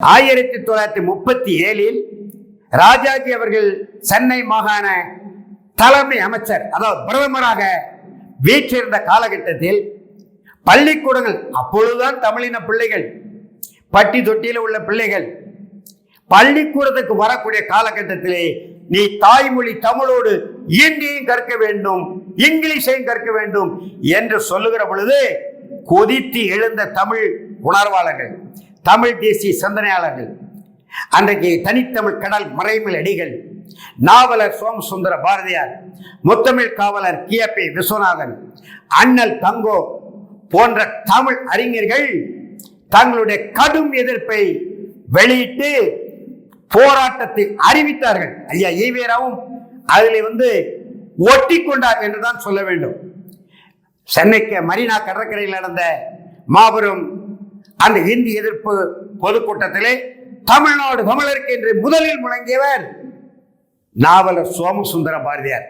1937 ராஜாஜி அவர்கள் சென்னை மாகாண தலைமை அமைச்சர், அதாவது பிரதமராக வீற்றிருந்த காலகட்டத்தில் பள்ளிக்கூடங்கள், அப்பொழுதுதான் தமிழின பிள்ளைகள், பட்டி தொட்டியில் உள்ள பிள்ளைகள் பள்ளிக்கூடத்துக்கு வரக்கூடிய காலகட்டத்திலே நீ தாய்மொழி தமிழோடு இந்தியையும் கற்க வேண்டும், இங்கிலீஷையும் கற்க வேண்டும் என்று சொல்லுகிற பொழுது கொதித்து எழுந்த தமிழ் உணர்வாளர்கள், தமிழ் தேசிய சிந்தனையாளர்கள், அன்றைக்கு தனித்தமிழ் கடல் மறைமல் அடிகள், நாவலர் சோமசுந்தர பாரதியார், முத்தமிழ் காவலர் கியப்பே விஸ்வநாதன், அண்ணல் தங்கோ போன்ற தமிழ் அறிஞர்கள் தங்களுடைய கடும் எதிர்ப்பை வெளியிட்டு போராட்டத்தை அறிவித்தார்கள். ஐயா ஈவேராவும் அதில் ஒட்டி கொண்டார் என்றுதான் சொல்ல வேண்டும். சென்னைக்கு மரீனா கடற்கரையில் நடந்த மாபெரும் அந்த இந்தி எதிர்ப்பு பொதுக்கூட்டத்திலே தமிழ்நாடு தமிழருக்கு என்று முதலில் முழங்கியவர் நாவலர் சோமசுந்தர பாரதியார்.